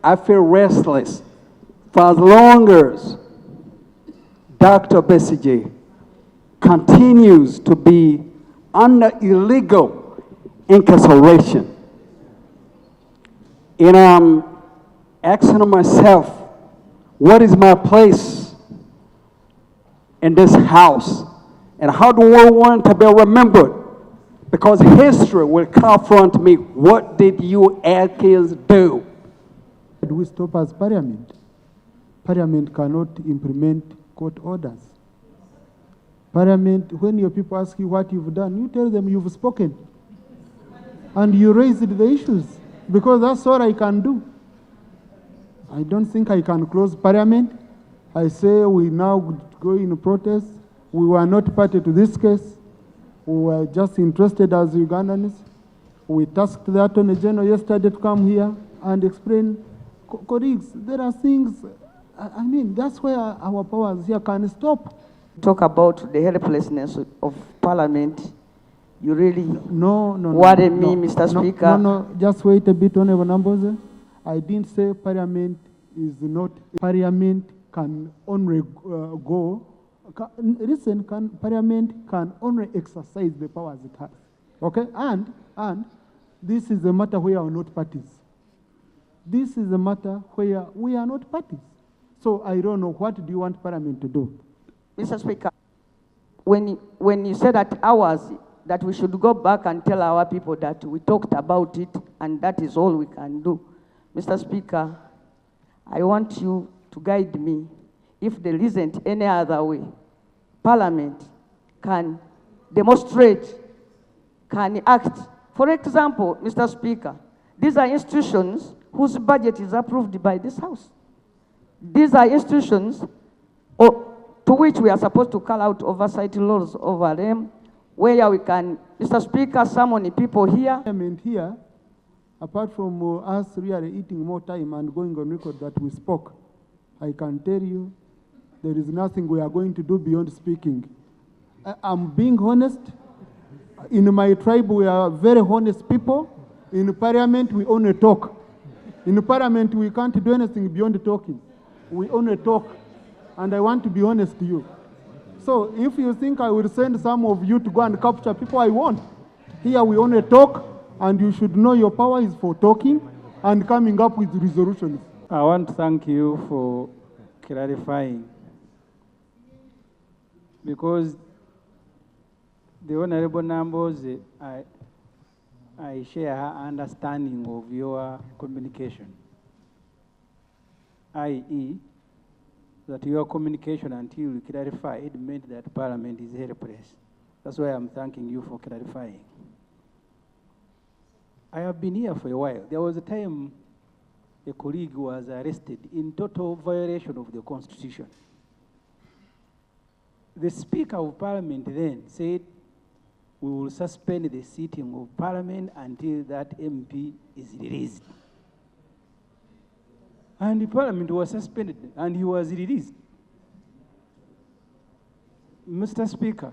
I feel restless for as long as Dr. Besigye continues to be under illegal incarceration. And I'm asking myself, what is my place in this house? And how do I want to be remembered? Because history will confront me. What did you Elkins do? Do we stop as parliament? Parliament cannot implement court orders. Parliament, when your people ask you what you've done, you tell them you've spoken. And you raised the issues, because that's all I can do. I don't think I can close parliament. I say we now go in protest. We were not party to this case. We were just interested as Ugandans. We tasked the Attorney General yesterday to come here and explain. Colleagues, there are things, I mean, that's where our powers here can stop. Talk about the helplessness of Parliament. You really worry me, Mr. Speaker. No, just wait a bit, Honorable Numbers. I didn't say Parliament is not. Parliament can only Parliament can only exercise the powers it has. Okay? And this is a matter where we are not parties. This is a matter where we are not parties. So I don't know, what do you want Parliament to do? Mr. Speaker, when you said at ours that we should go back and tell our people that we talked about it and that is all we can do, Mr. Speaker, I want you to guide me. If there isn't any other way, Parliament can demonstrate, can act. For example, Mr. Speaker, these are institutions whose budget is approved by this House. These are institutions to which we are supposed to call out oversight laws over them, where we can, Mr. Speaker, summon the people here. Parliament here, apart from us really eating more time and going on record that we spoke, I can tell you there is nothing we are going to do beyond speaking. I'm being honest. In my tribe, we are very honest people. In Parliament, we only talk. In Parliament, we can't do anything beyond talking. We only talk. And I want to be honest to you. So if you think I will send some of you to go and capture people, I won't. Here we only talk, and you should know your power is for talking and coming up with resolutions. I want to thank you for clarifying, because the Honorable Numbers, I share her understanding of your communication, i.e., that your communication until you clarified meant that Parliament is helpless. That's why I'm thanking you for clarifying. I have been here for a while. There was a time a colleague was arrested in total violation of the Constitution. The Speaker of Parliament then said, we will suspend the sitting of Parliament until that MP is released. And the Parliament was suspended, and he was released. Mr. Speaker,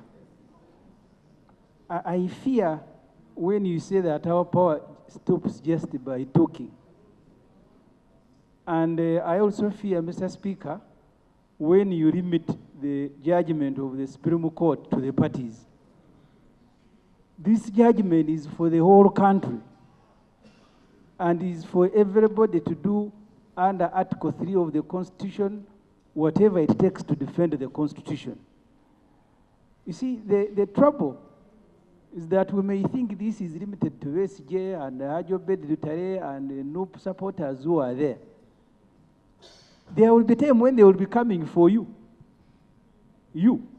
I fear when you say that our power stops just by talking. And I also fear, Mr. Speaker, when you limit the judgment of the Supreme Court to the parties. This judgment is for the whole country and is for everybody to do under Article 3 of the Constitution, whatever it takes to defend the Constitution. You see, the trouble is that we may think this is limited to Besigye and Ajobed Dutare and NUP supporters who are there. There will be a time when they will be coming for you.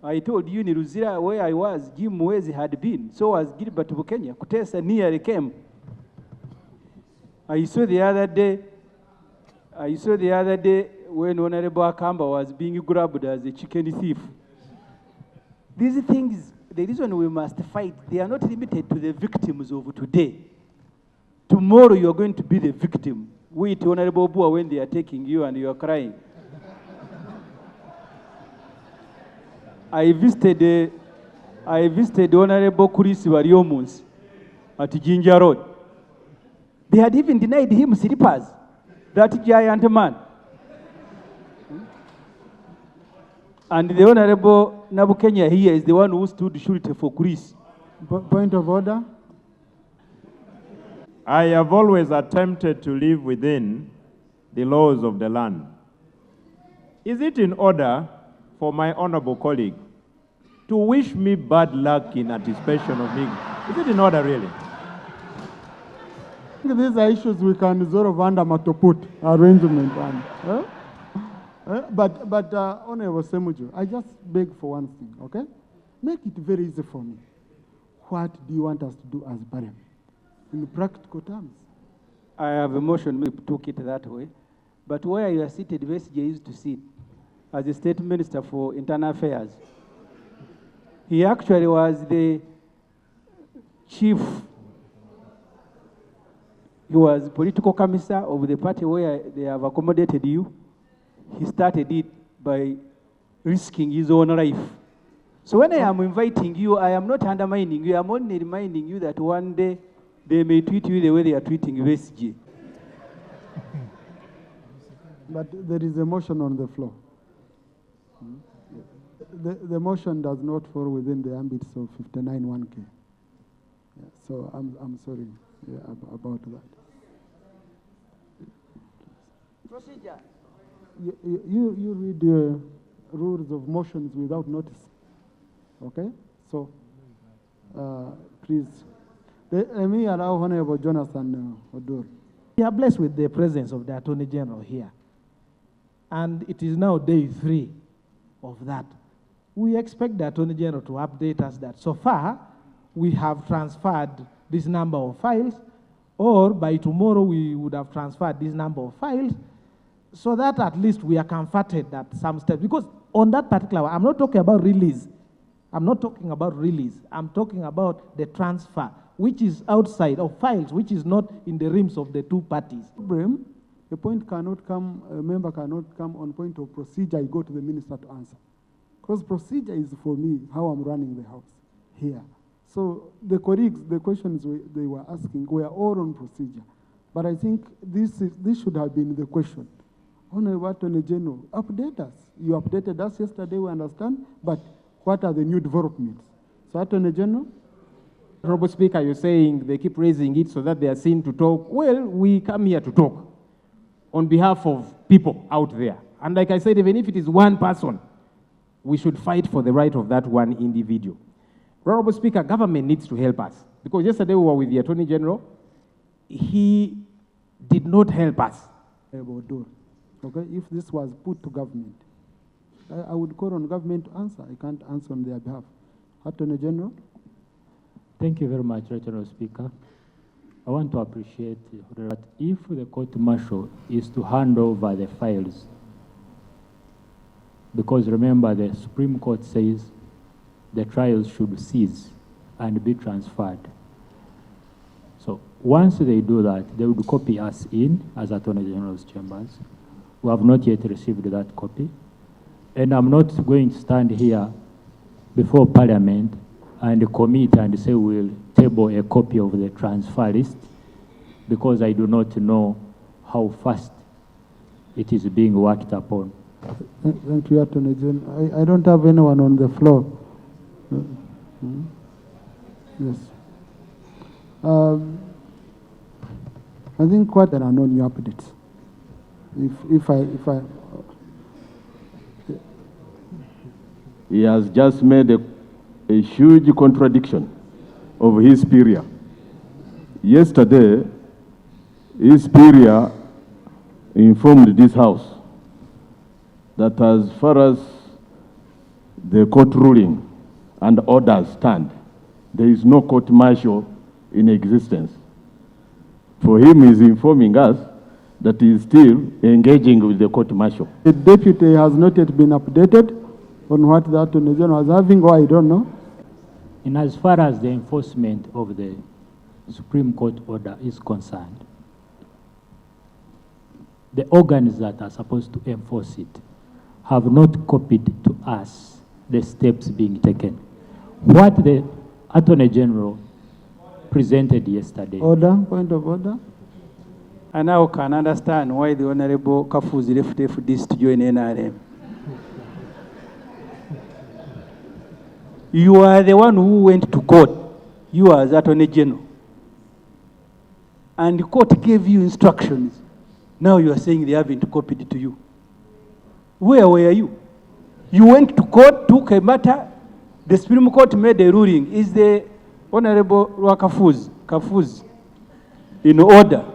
I told you in Ruzira where I was, Jim Mwezi had been, so was Gilbert Bukenya. Kutesa nearly came. I saw the other day when Honorable Akamba was being grabbed as a chicken thief. These things, the reason we must fight, they are not limited to the victims of today. Tomorrow you are going to be the victim. Wait, Honorable Bua, when they are taking you and you are crying. I visited Honorable Kurisi Wariomus at Jinja Road. They had even denied him slippers. that giant man. And the Honorable Nabukenya here is the one who stood surety for Greece. Point of order. I have always attempted to live within the laws of the land. Is it in order for my honorable colleague to wish me bad luck in anticipation of me? Is it in order, really? These are issues we can resolve under Matoput arrangement. But Honorable Semuju, I just beg for one thing, okay? Make it very easy for me. What do you want us to do as Parliament? In practical terms. I have a motion, we took it that way. But where you are seated, Besigye used to sit as the State Minister for Internal Affairs. He actually was the chief, he was political commissar of the party where they have accommodated you. He started it by risking his own life. So when I am inviting you, I am not undermining you, I am only reminding you that one day they may treat you the way they are treating Besigye. But there is a motion on the floor. The motion does not fall within the ambit of 59(1)(k). Yeah, so I'm sorry about that. Procedure. You read the rules of motions without notice. Okay? So, please, let me allow Honorable Jonathan Odur. We are blessed with the presence of the Attorney General here. And it is now day 3 of that. We expect the Attorney General to update us that so far we have transferred this number of files, or by tomorrow we would have transferred this number of files, so that at least we are comforted that some steps, because on that particular one, I'm not talking about release. I'm not talking about release. I'm talking about the transfer, which is outside of files, which is not in the realms of the two parties. A point cannot come, a member cannot come on point of procedure, I go to the minister to answer. Because procedure is for me, how I'm running the house here. So the colleagues, the questions they were asking were all on procedure. But I think this should have been the question. Honorable Attorney General, update us. You updated us yesterday, we understand, but what are the new developments? So Attorney General? Honorable Speaker, you're saying they keep raising it so that they are seen to talk. Well, we come here to talk on behalf of people out there. And like I said, even if it is one person, we should fight for the right of that one individual. Honorable Speaker, government needs to help us. Because yesterday we were with the Attorney General. He did not help us. Okay, if this was put to government, I would call on government to answer. I can't answer on their behalf. Attorney General? Thank you very much, Honorable Speaker. I want to appreciate that if the court martial is to hand over the files, because remember the Supreme Court says the trials should cease and be transferred. So once they do that, they would copy us in as Attorney General's chambers. We have not yet received that copy. And I'm not going to stand here before Parliament and commit and say we'll table a copy of the transfer list, because I do not know how fast it is being worked upon. Thank you, Attorney General. I don't have anyone on the floor. Yes. I think what there are no new updates. If I He has just made a huge contradiction of his superior. Yesterday, his superior informed this House that as far as the court ruling and orders stand, there is no court martial in existence. For him, he is informing us that he is still engaging with the court martial. The deputy has not yet been updated on what the Attorney General is having, or I don't know. And as far as the enforcement of the Supreme Court order is concerned, the organs that are supposed to enforce it have not copied to us the steps being taken. What the Attorney General presented yesterday. Order, point of order. I now can understand why the Honorable Kafuzi left FDs to join NRM. You are the one who went to court. You are the Attorney General. And the court gave you instructions. Now you are saying they haven't copied it to you. Where were you? You went to court, took a matter. The Supreme Court made a ruling. Is the Honorable Kafuzi in order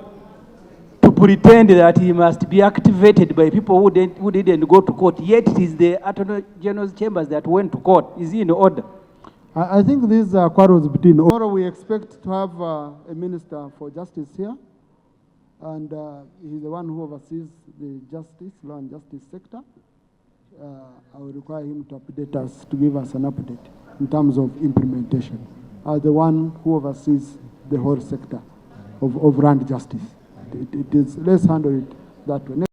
to pretend that he must be activated by people who didn't go to court, yet it is the Attorney General's chambers that went to court? Is he in order? I think these are quarrels between. Tomorrow we expect to have a Minister for Justice here, and he's the one who oversees the justice, law and justice sector. I will require him to update us, to give us an update in terms of implementation. The one who oversees the whole sector of land justice. It is, let's handle it that way.